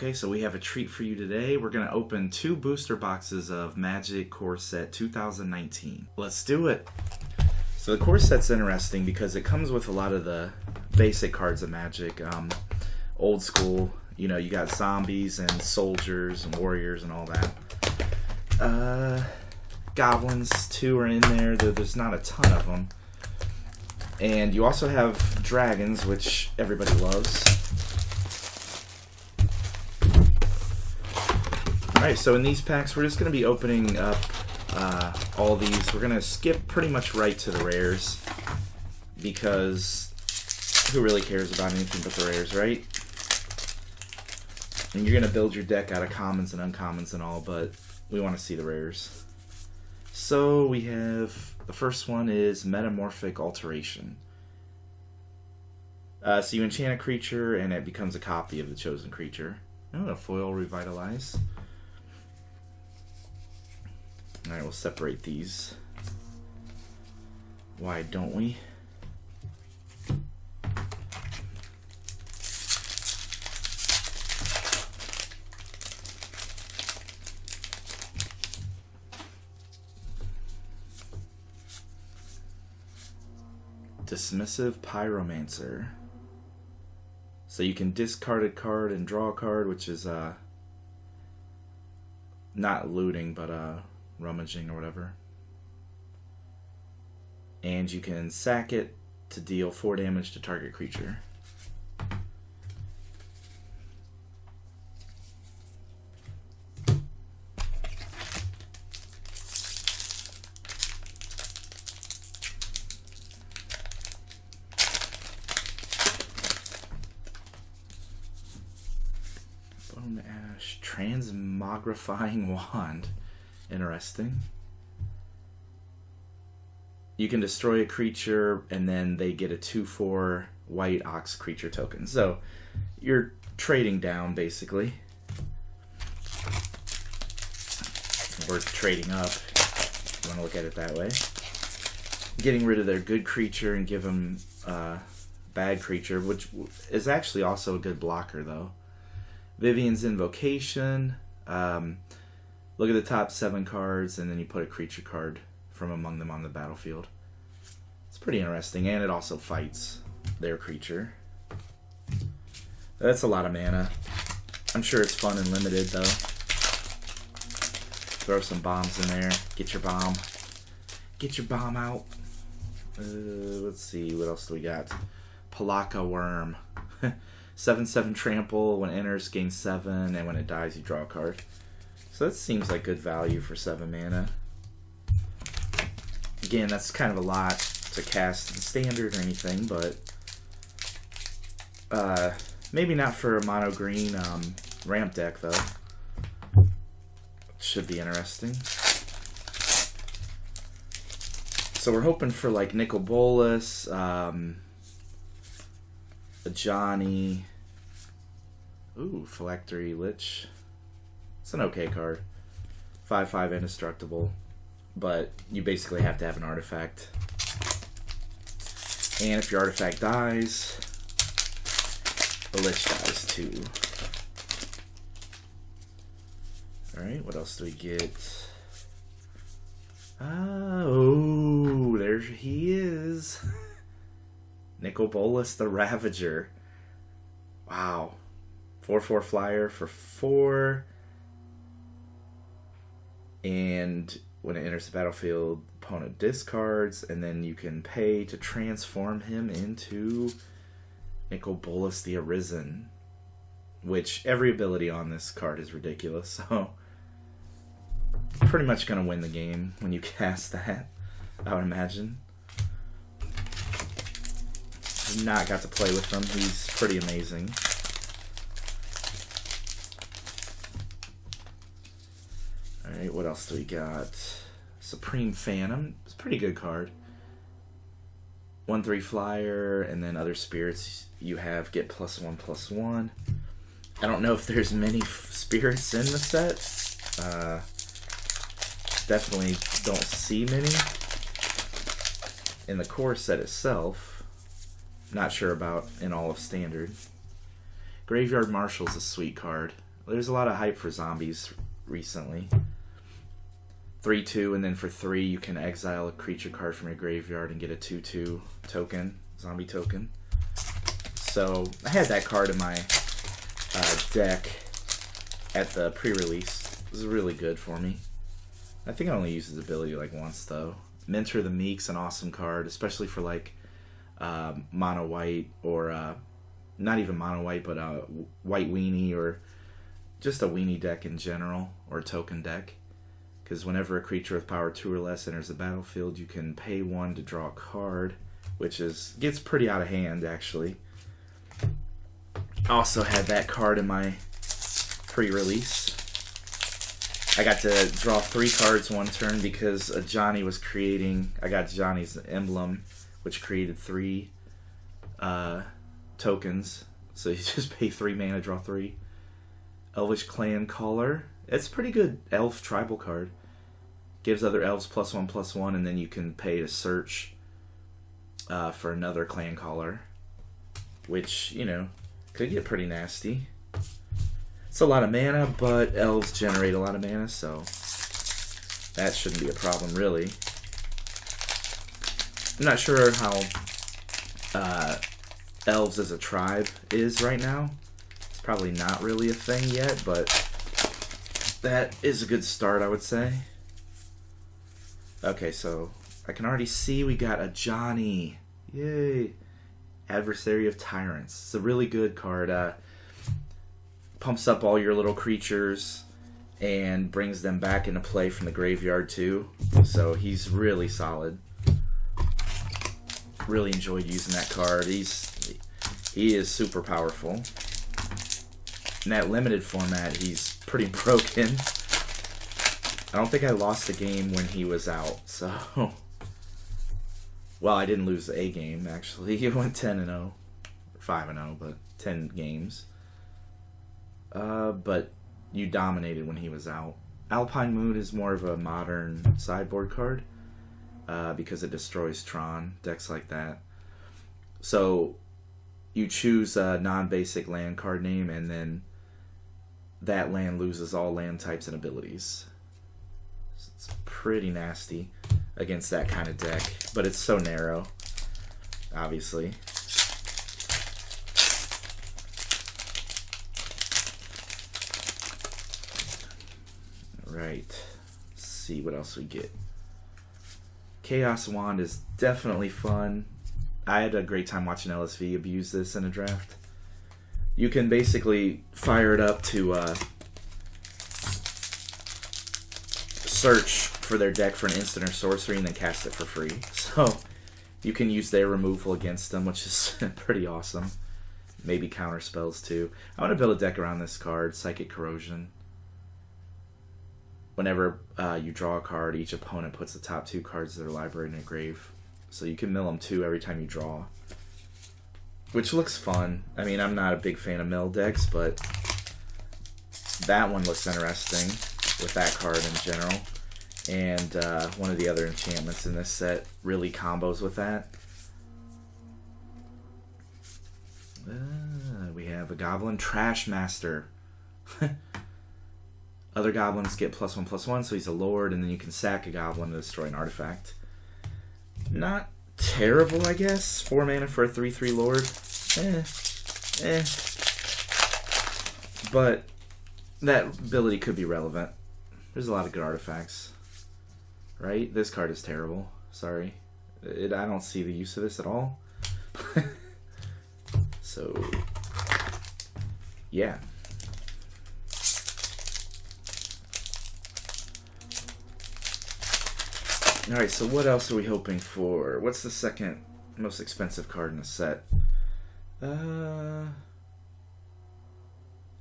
Okay, so we have a treat for you today. We're going to open 2 booster boxes of Magic Core Set 2019. Let's do it. So the core set's interesting because it comes with a lot of the basic cards of Magic. Old school, you know, you got zombies and soldiers and warriors and all that. Goblins too are in there, though there's not a ton of them. And you also have dragons, which everybody loves. Alright, so in these packs, we're just going to be opening up all these. We're going to skip pretty much right to the rares, because who really cares about anything but the rares, right? And you're going to build your deck out of commons and uncommons and all, but we want to see the rares. So we have, the first one is Metamorphic Alteration. So you enchant a creature and it becomes a copy of the chosen creature. Oh, a foil Revitalize. Alright, we'll separate these. Why don't we? Dismissive Pyromancer. So you can discard a card and draw a card, which is not looting, but rummaging or whatever. And you can sack it to deal 4 damage to target creature. Bone Ash, Transmogrifying Wand. Interesting. You can destroy a creature and then they get a 2/4 white ox creature token. So you're trading down basically. Or trading up, if you want to look at it that way. Getting rid of their good creature and give them bad creature, which is actually also a good blocker though. Vivian's Invocation. Look at the top 7 cards, and then you put a creature card from among them on the battlefield. It's pretty interesting, and it also fights their creature. That's a lot of mana. I'm sure it's fun and limited, though. Throw some bombs in there. Get your bomb. Get your bomb out. Let's see, what else do we got? Palaka Worm. 7/7 trample. When it enters, gain 7, and when it dies, you draw a card. So that seems like good value for 7 mana. Again, that's kind of a lot to cast in standard or anything, but maybe not for a mono green ramp deck though. Should be interesting. So we're hoping for like Nicol Bolas, a Johnny. Ooh, Phylactery Lich. It's an okay card. 5/5 indestructible, but you basically have to have an artifact. And if your artifact dies, the Lich dies too. Alright, what else do we get? Oh, there he is. Nicol Bolas the Ravager. Wow. 4/4 flyer for 4. And when it enters the battlefield, opponent discards, and then you can pay to transform him into Nicol Bolas the Arisen, which every ability on this card is ridiculous, so pretty much going to win the game when you cast that, I would imagine. I've not got to play with him. He's pretty amazing. Alright, what else do we got? Supreme Phantom. It's a pretty good card. 1/3 flyer, and then other spirits you have get +1/+1. I don't know if there's many spirits in the set. Definitely don't see many. In the core set itself, not sure about in all of standard. Graveyard Marshal's a sweet card. There's a lot of hype for zombies recently. 3/2, and then for 3 you can exile a creature card from your graveyard and get a 2/2 token, zombie token. So I had that card in my deck at the pre-release. It was really good for me. I think I only used his ability like once though. Mentor the Meek's an awesome card, especially for like mono white, or not even mono white, but white weenie, or just a weenie deck in general, or a token deck. Because whenever a creature with power 2 or less enters the battlefield, you can pay 1 to draw a card, which gets pretty out of hand actually. Also had that card in my pre-release. I got to draw 3 cards one turn because Johnny was creating. I got Johnny's emblem, which created 3 tokens. So you just pay 3 mana, draw 3. Elvish Clan Caller. It's a pretty good elf tribal card. Gives other elves +1/+1, and then you can pay to search for another Clan Caller, which, you know, could get pretty nasty. It's a lot of mana, but elves generate a lot of mana, so that shouldn't be a problem, really. I'm not sure how elves as a tribe is right now. It's probably not really a thing yet, but that is a good start, I would say. Okay, so I can already see we got a Johnny. Yay! Adversary of Tyrants. It's a really good card. Pumps up all your little creatures and brings them back into play from the graveyard too. So he's really solid. Really enjoyed using that card. He is super powerful. In that limited format, he's pretty broken. I don't think I lost a game when he was out, so... Well, I didn't lose a game, actually. He went 10-0. 5-0, but 10 games. But you dominated when he was out. Alpine Moon is more of a modern sideboard card, because it destroys Tron, decks like that. So, you choose a non-basic land card name, and then that land loses all land types and abilities. It's pretty nasty against that kind of deck, but it's so narrow, obviously. Right, let's see what else we get. Chaos Wand is definitely fun. I had a great time watching LSV abuse this in a draft. You can basically fire it up to search for their deck for an instant or sorcery and then cast it for free. So you can use their removal against them, which is pretty awesome. Maybe counter spells too. I want to build a deck around this card, Psychic Corrosion. Whenever you draw a card, each opponent puts the top 2 cards of their library in a grave. So you can mill them 2 every time you draw. Which looks fun. I mean, I'm not a big fan of mill decks, but that one looks interesting with that card in general. And one of the other enchantments in this set really combos with that. We have a Goblin Trash Master. Other goblins get +1/+1, so he's a lord, and then you can sack a goblin to destroy an artifact. Not terrible, I guess. 4 mana for a 3/3 lord. But that ability could be relevant. There's a lot of good artifacts. Right? This card is terrible. Sorry. I don't see the use of this at all. So, yeah. Alright, so what else are we hoping for? What's the second most expensive card in the set?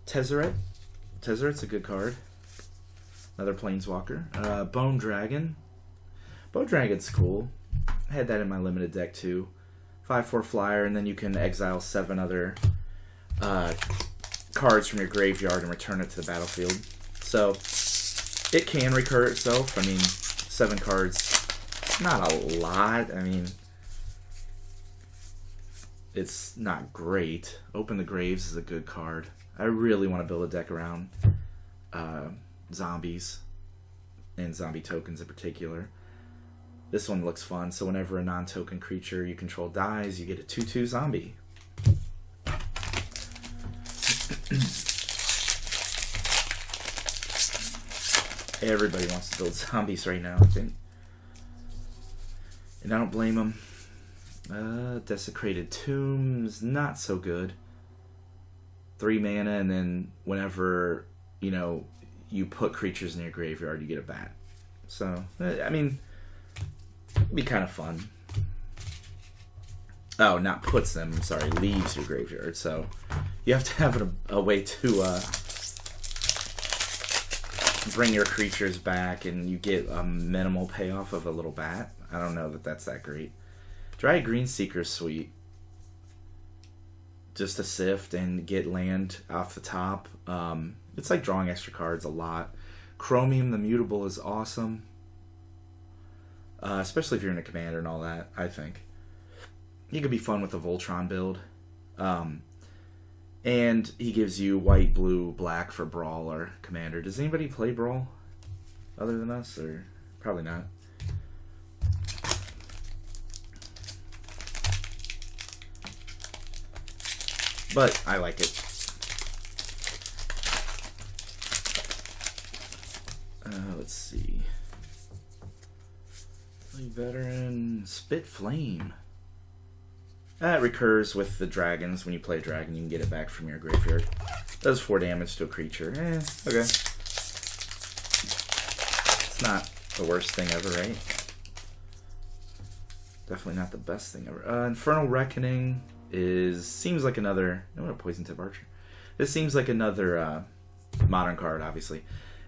Tezzeret. Tezzeret's a good card. Another Planeswalker. Bone Dragon. Bone Dragon's cool. I had that in my limited deck too. 5/4 flyer, and then you can exile 7 other cards from your graveyard and return it to the battlefield. So, it can recur itself. I mean, 7 cards. Not a lot. I mean, it's not great. Open the Graves is a good card. I really want to build a deck around zombies and zombie tokens in particular. This one looks fun. So whenever a non-token creature you control dies, you get a 2/2 zombie. Everybody wants to build zombies right now, I think. And I don't blame them. Desecrated Tombs, not so good. 3 mana, and then whenever, you know, you put creatures in your graveyard, you get a bat. So, I mean, it'd be kind of fun. Oh, not puts them, I'm sorry, leaves your graveyard. So, you have to have a way to bring your creatures back, and you get a minimal payoff of a little bat. I don't know that that's that great. Dry Greenseeker's sweet. Just to sift and get land off the top. It's like drawing extra cards a lot. Chromium the Mutable is awesome. Especially if you're in a commander and all that, I think. He could be fun with the Voltron build. And he gives you white, blue, black for Brawl or Commander. Does anybody play Brawl other than us? Or probably not. But I like it. Let's see. Veteran Spit Flame. That recurs with the dragons. When you play a dragon, you can get it back from your graveyard. Does 4 damage to a creature. Okay. It's not the worst thing ever, right? Definitely not the best thing ever. Infernal Reckoning seems like another... No, a Poison Tip Archer. This seems like another modern card, obviously.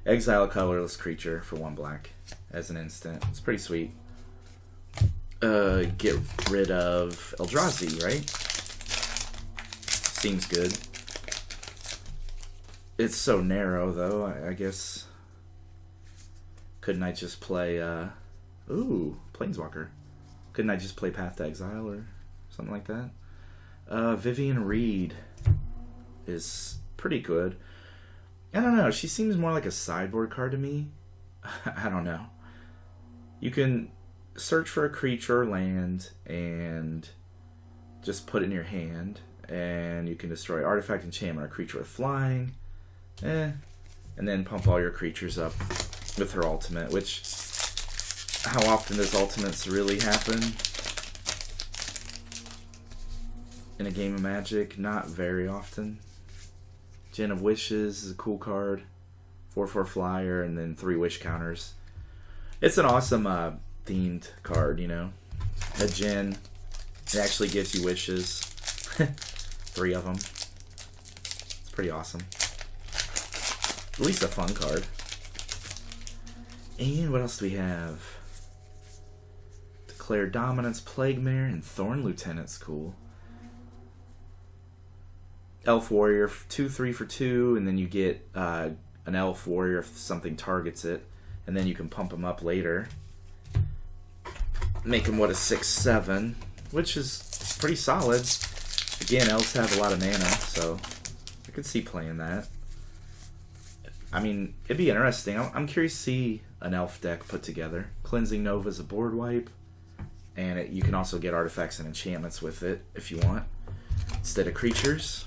Exile a colorless creature for 1 black as an instant. It's pretty sweet. Get rid of Eldrazi, right? Seems good. It's so narrow, though. I guess... Couldn't I just play... Planeswalker. Couldn't I just play Path to Exile or something like that? Vivian Reed is pretty good. I don't know. She seems more like a sideboard card to me. I don't know. You can search for a creature or land and just put it in your hand. And you can destroy artifact, enchantment, or creature with flying. And then pump all your creatures up with her ultimate. Which, how often does ultimates really happen in a game of Magic? Not very often. Gin of Wishes is a cool card. 4/4 flyer, and then 3 wish counters. It's an awesome themed card, you know. A Gin. It actually gives you wishes. 3 of them. It's pretty awesome. At least a fun card. And what else do we have? Declare Dominance, Plague Mare, and Thorn Lieutenant's cool. Elf Warrior, 2/3 for 2, and then you get an Elf Warrior if something targets it, and then you can pump him up later. Make him, what, a 6/7, which is pretty solid. Again, elves have a lot of mana, so I could see playing that. I mean, it'd be interesting. I'm curious to see an elf deck put together. Cleansing Nova is a board wipe, and you can also get artifacts and enchantments with it if you want, instead of creatures.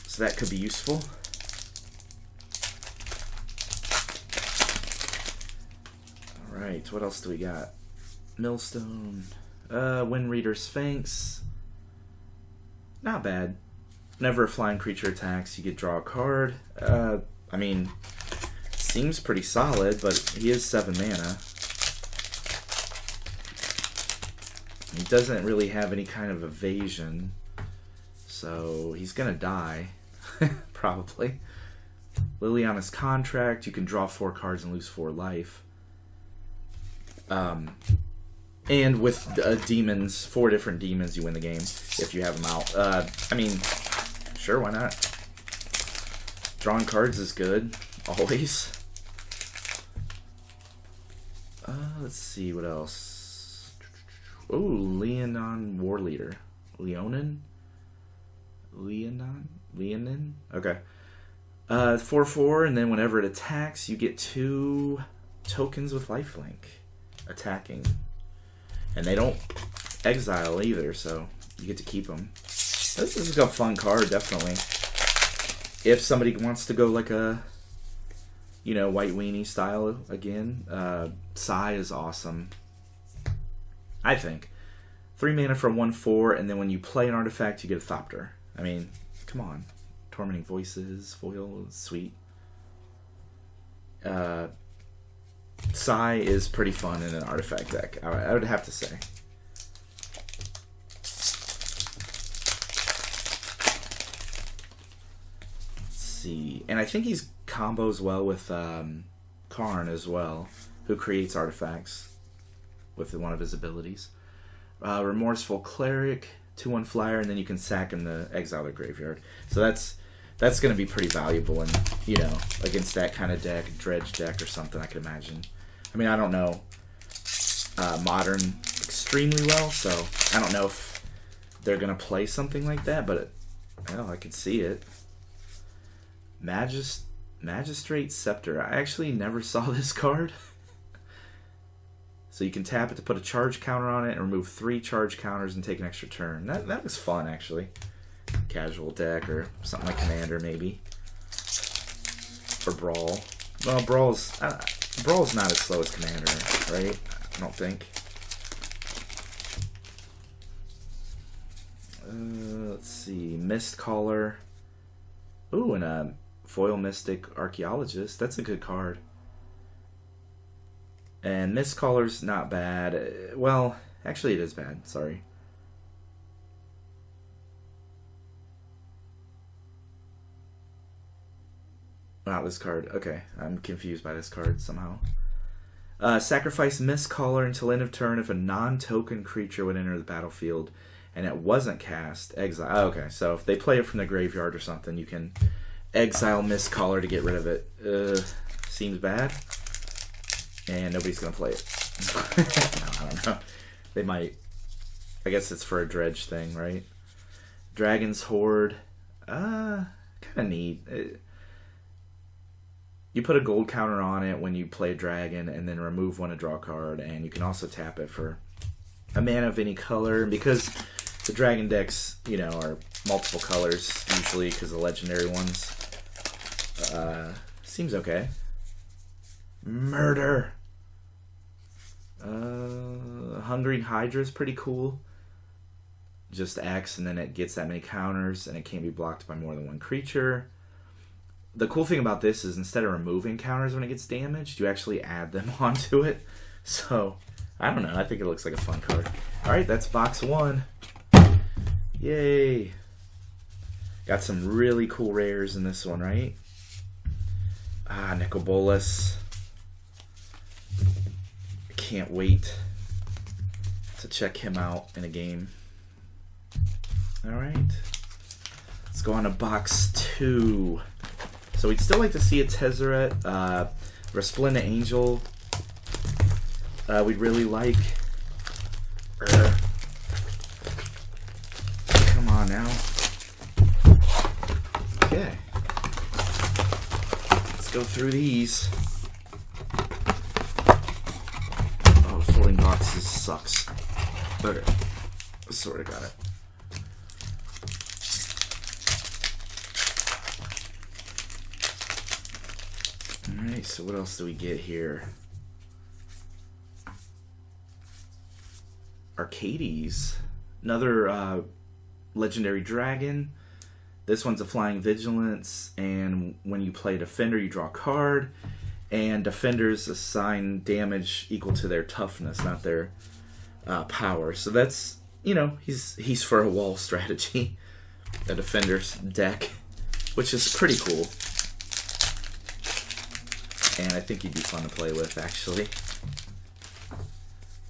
So that could be useful. Alright, what else do we got? Millstone. Windreader Sphinx. Not bad. Whenever a flying creature attacks, you get draw a card. I mean, seems pretty solid, but he is 7 mana. He doesn't really have any kind of evasion, so he's gonna die. Probably. Liliana's Contract, you can draw 4 cards and lose 4 life. And with demons, 4 different demons, you win the game if you have them out. I mean, sure, why not? Drawing cards is good, always. Let's see, what else? Oh, Leonin War Leader. Leonin? Leonin? Okay. 4/4, and then whenever it attacks, you get 2 tokens with lifelink attacking. And they don't exile either, so you get to keep them. This is a fun card, definitely. If somebody wants to go like a, you know, White Weenie style again, Psy is awesome. I think. 3 mana for 1/4, and then when you play an artifact, you get a Thopter. I mean, come on. Tormenting Voices, foil, sweet. Psy is pretty fun in an artifact deck, I would have to say. Let's see. And I think he's combos well with Karn as well, who creates artifacts with one of his abilities. Remorseful Cleric, 2/1 flyer, and then you can sack him to exile their graveyard. So that's going to be pretty valuable, and you know, against that kind of deck, dredge deck or something, I could imagine. I mean, I don't know Modern extremely well, so I don't know if they're going to play something like that, but I could see it. Magistrate Scepter. I actually never saw this card. So you can tap it to put a charge counter on it and remove 3 charge counters and take an extra turn. That was fun, actually. Casual deck or something like Commander, maybe. Or Brawl. Well, Brawl's not as slow as Commander, right? I don't think. Let's see. Mistcaller. Ooh, and a Foil Mystic Archaeologist. That's a good card. And Mistcaller's not bad. Well, actually it is bad. Sorry. Wow, this card. Okay, I'm confused by this card somehow. Sacrifice Mistcaller until end of turn if a non-token creature would enter the battlefield and it wasn't cast. Exile. Oh, okay, so if they play it from the graveyard or something, you can exile Mistcaller to get rid of it. Seems bad. And nobody's going to play it. No, I don't know. They might. I guess it's for a dredge thing, right? Dragon's Horde. Kind of neat. You put a gold counter on it when you play a dragon, and then remove 1 to draw a card. And you can also tap it for a mana of any color. And because the dragon decks, you know, are multiple colors, usually because the legendary ones. Seems okay. Murder. Hungry Hydra is pretty cool. Just X, and then it gets that many counters, and it can't be blocked by more than 1 creature. The cool thing about this is instead of removing counters when it gets damaged, you actually add them onto it. So, I don't know. I think it looks like a fun card. Alright, that's box 1. Yay. Got some really cool rares in this one, right? Nicobolus. Can't wait to check him out in a game. Alright. Let's go on to box 2. So we'd still like to see a Tezzeret. Resplendent Angel. We'd really like. Come on now. Okay. Let's go through these. Folding boxes sucks. Okay. Sort of got it. Alright, so what else do we get here? Arcades. Another legendary dragon. This one's a Flying Vigilance, and when you play Defender, you draw a card. And defenders assign damage equal to their toughness, not their power. So that's, you know, he's for a wall strategy, a defender's deck, which is pretty cool. And I think he'd be fun to play with, actually.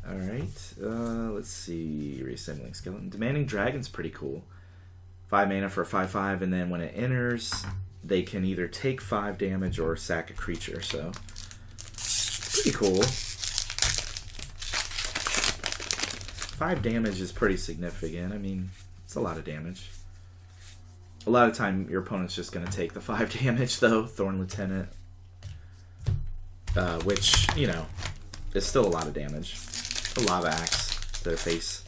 Alright, let's see. Reassembling Skeleton. Demanding Dragon's pretty cool. 5 mana for a 5/5, and then when it enters, they can either take 5 damage or sack a creature, so pretty cool. 5 damage is pretty significant. I mean, it's a lot of damage. A lot of time, your opponent's just going to take the 5 damage, though. Thorn Lieutenant. Which, you know, is still a lot of damage. A Lava Axe to their face.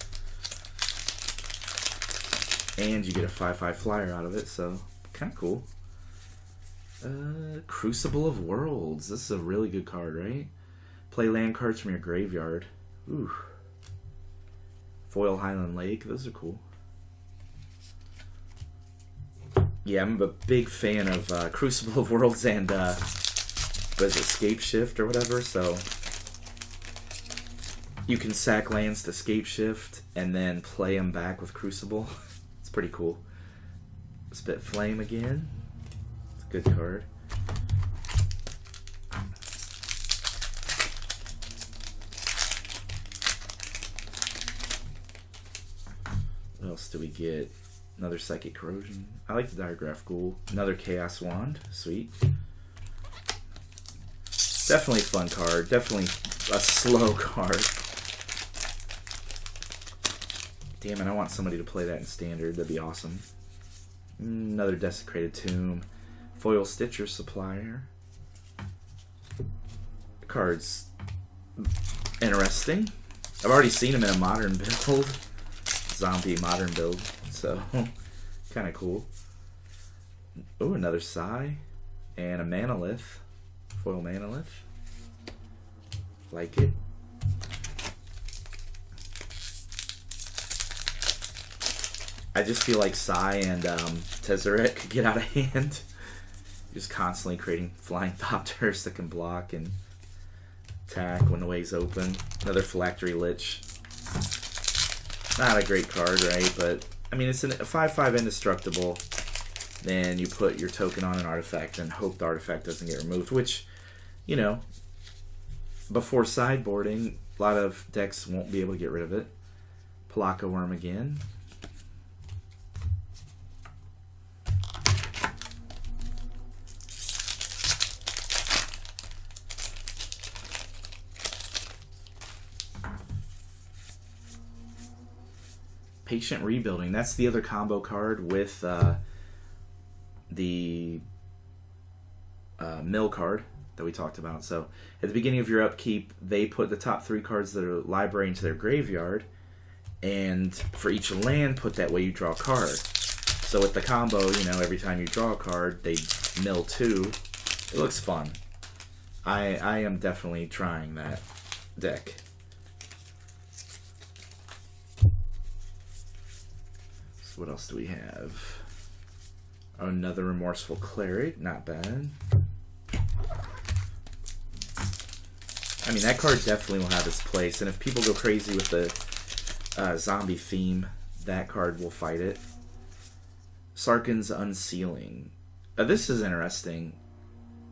And you get a 5/5 flyer out of it, so kind of cool. Crucible of Worlds. This is a really good card, right? Play land cards from your graveyard. Ooh. Foil Highland Lake. Those are cool. Yeah, I'm a big fan of Crucible of Worlds and what is it, Scape Shift or whatever. So you can sack lands to Scape Shift and then play them back with Crucible. It's pretty cool. Spit Flame again. It's a good card. What else do we get? Another Psychic Corrosion. I like the Diagraph Ghoul. Another Chaos Wand. Sweet. Definitely a fun card. Definitely a slow card. Damn it, I want somebody to play that in Standard. That'd be awesome. Another Desecrated Tomb. Foil Stitcher Supplier. The card's interesting. I've already seen him in a modern build. Zombie modern build. So, kind of cool. Oh, another Sai. And a Manalith. Foil Manalith. Like it. I just feel like Sai and Tezzeret could get out of hand. Just constantly creating flying Thopters that can block and attack when the way's open. Another Phylactery Lich. Not a great card, right? But I mean, it's a 5/5 indestructible. Then you put your token on an artifact and hope the artifact doesn't get removed, which, you know, before sideboarding, a lot of decks won't be able to get rid of it. Palaka Worm again. Patient Rebuilding. That's the other combo card with the mill card that we talked about. So at the beginning of your upkeep, they put the top 3 cards that are library into their graveyard, and for each land, put that way you draw a card. So with the combo, you know, every time you draw a card, they mill 2. It looks fun. I am definitely trying that deck. What else do we have? Oh, another Remorseful Cleric. Not bad. I mean, that card definitely will have its place. And if people go crazy with the zombie theme, that card will fight it. Sarkhan's Unsealing. This is interesting.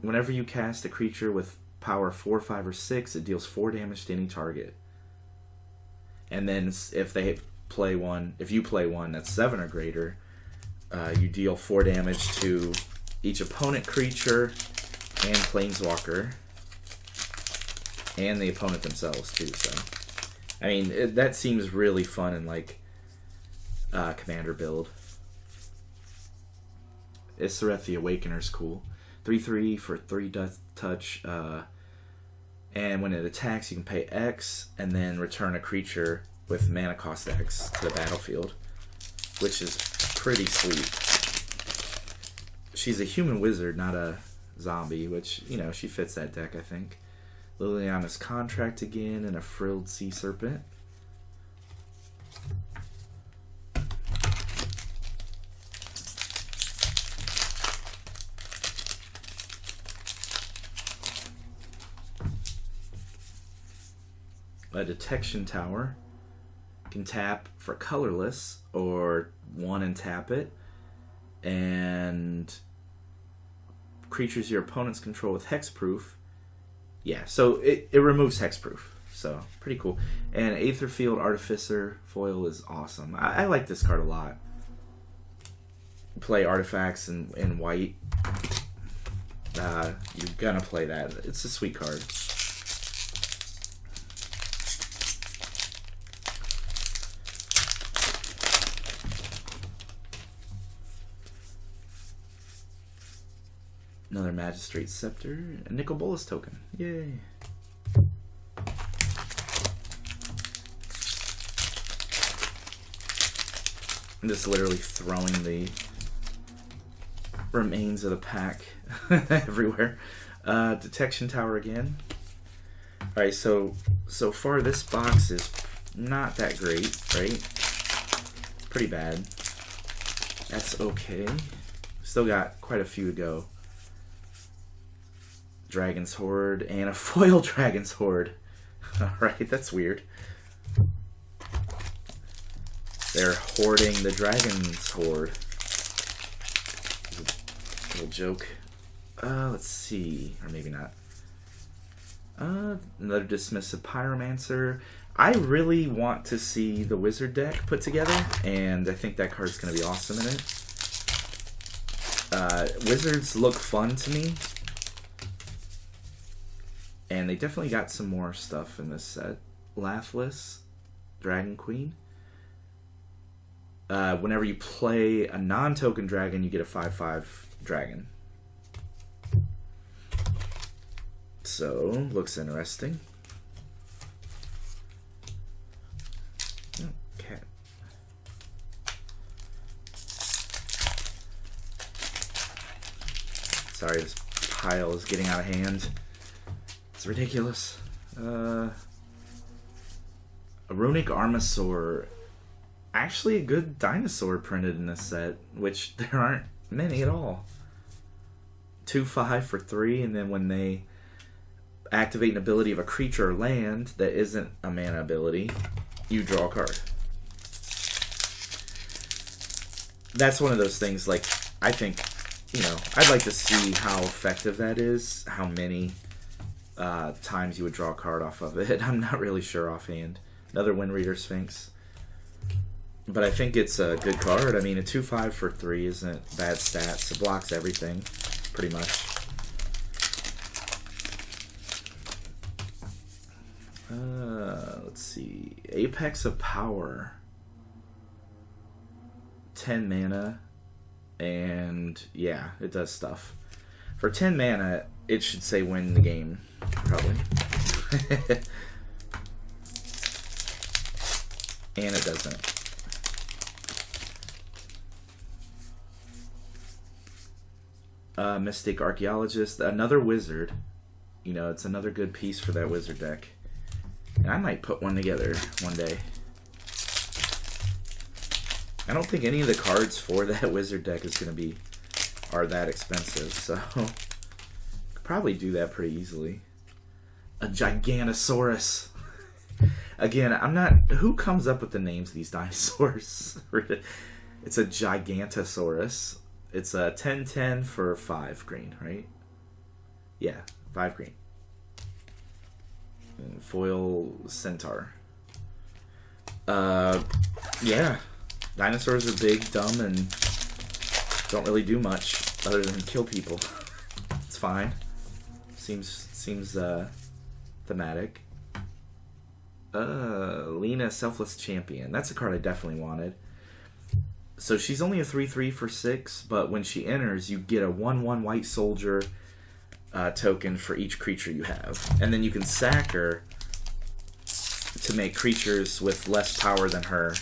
Whenever you cast a creature with power 4, 5, or 6, it deals 4 damage to any target. And then if they play one, if you play one that's 7 or greater, you deal 4 damage to each opponent creature and planeswalker, and the opponent themselves too. So, I mean, that seems really fun in like commander build. Issereth the Awakener's cool. 3/3 for 3 touch, and when it attacks, you can pay X and then return a creature with mana cost X to the battlefield, which is pretty sweet. She's a human wizard, not a zombie, which, you know, she fits that deck, I think. Liliana's Contract again, and a Frilled Sea Serpent. A Detection Tower. Can tap for colorless or 1 and tap it, and creatures your opponents control with hexproof. Yeah, so it removes hexproof, so pretty cool. And Aetherfield Artificer foil is awesome. I like this card a lot. Play artifacts in white. You're gonna play that. It's a sweet card. Another Magistrate Scepter. A Nicol Bolas token. Yay. I'm just literally throwing the remains of the pack everywhere. Detection Tower again. Alright, so far this box is not that great, right? Pretty bad. That's okay. Still got quite a few to go. Dragon's Horde and a foil Dragon's Horde. Alright, that's weird. They're hoarding the Dragon's Horde. Little joke. Let's see. Or maybe not. Another Dismissive Pyromancer. I really want to see the Wizard deck put together, and I think that card's going to be awesome in it. Wizards look fun to me. And they definitely got some more stuff in this set. Laughless, Dragon Queen. Whenever you play a non-token dragon, you get a 5/5 dragon. So, looks interesting. Okay. Sorry, this pile is getting out of hand. It's ridiculous. A Runic Armasaur. Actually a good dinosaur printed in this set, which there aren't many at all. 2/5 for 3, and then when they activate an ability of a creature or land that isn't a mana ability, you draw a card. That's one of those things, like, I think, you know, I'd like to see how effective that is, how many times you would draw a card off of it. I'm not really sure offhand. Another Wind Reader Sphinx. But I think it's a good card. I mean, a 2/5 for 3 isn't bad stats. It blocks everything, pretty much. Let's see. Apex of Power. 10 mana. And, yeah, it does stuff. For 10 mana, it should say win the game, probably. And it doesn't. Mystic Archaeologist, another wizard. You know, it's another good piece for that wizard deck. And I might put one together one day. I don't think any of the cards for that wizard deck are that expensive, so could probably do that pretty easily. A Gigantosaurus. Again, who comes up with the names of these dinosaurs? It's a Gigantosaurus. It's a 10/10 for 5 green, right? Yeah, 5 green. And foil Centaur. Yeah. Dinosaurs are big, dumb, and don't really do much other than kill people. It's fine. Seems thematic. Lena, Selfless Champion. That's a card I definitely wanted. So she's only a 3/3 for 6, but when she enters, you get a 1/1 white soldier token for each creature you have. And then you can sack her to make creatures with less power than her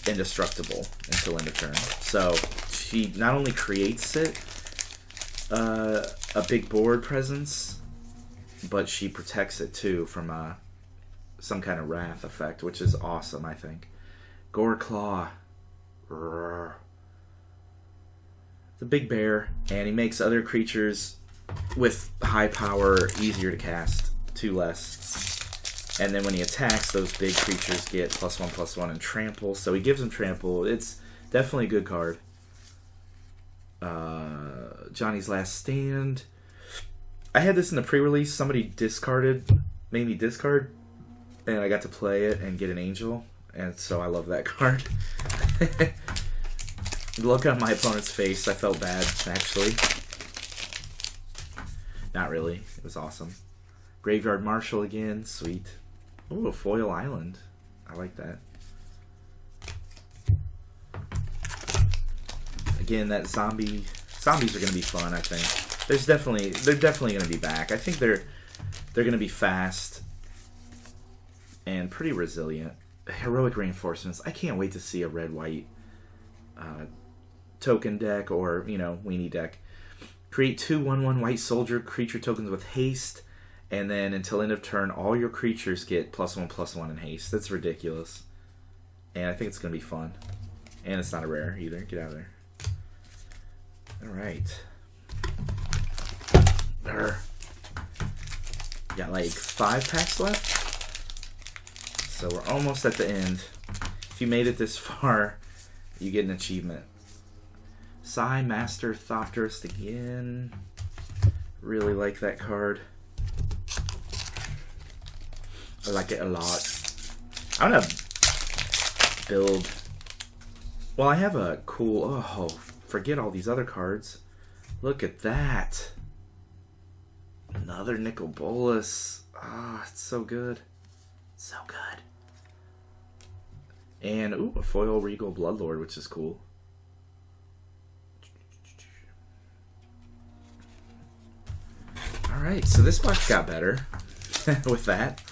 indestructible until end of turn. So she not only creates a big board presence, but she protects it too from some kind of wrath effect, which is awesome, I think. Goreclaw. The big bear, and he makes other creatures with high power easier to cast, 2 less. And then when he attacks, those big creatures get +1/+1 and trample. So he gives them trample. It's definitely a good card. Johnny's Last Stand. I had this in the pre-release. Somebody made me discard, and I got to play it and get an angel. And so I love that card. Look on my opponent's face. I felt bad, actually. Not really. It was awesome. Graveyard Marshal again. Sweet. Ooh, a foil island. I like that. Again, that zombie Zombies are going to be fun, I think. They're definitely going to be back. I think they're going to be fast and pretty resilient. Heroic Reinforcements. I can't wait to see a red-white token deck or, you know, weenie deck. Create 2 1/1 white soldier creature tokens with haste, and then until end of turn, all your creatures get +1/+1 in haste. That's ridiculous. And I think it's going to be fun. And it's not a rare either. Get out of there. Alright. Got like 5 packs left. So we're almost at the end. If you made it this far, you get an achievement. Psy Master Thopterist again. Really like that card. I like it a lot. I'm gonna build. Well, I have a cool. Oh, forget all these other cards. Look at that. Another Nicol Bolas. Ah, it's so good. So good. And, ooh, a foil Regal Bloodlord, which is cool. Alright, so this box got better with that.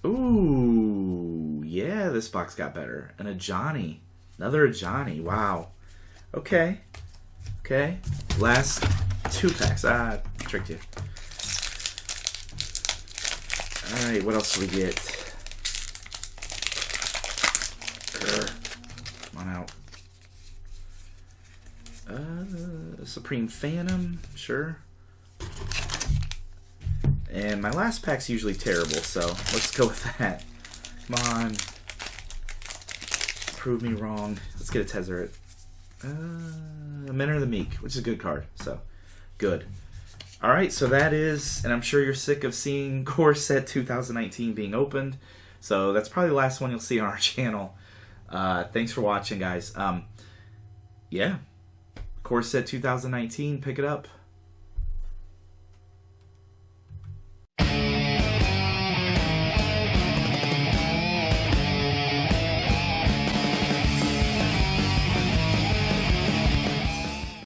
Ooh, yeah, this box got better. And a Johnny. Another Johnny. Wow. Okay. Okay. Last 2 packs. Ah, tricked you. Alright, what else do we get? Come on out. Supreme Phantom. Sure. And my last pack's usually terrible, so let's go with that. Come on. Prove me wrong. Let's get a Tezzeret. Mentor the Meek, which is a good card, so good. Alright, so that is, and I'm sure you're sick of seeing Core Set 2019 being opened, so that's probably the last one you'll see on our channel. Thanks for watching, guys. Yeah. Core Set 2019, pick it up.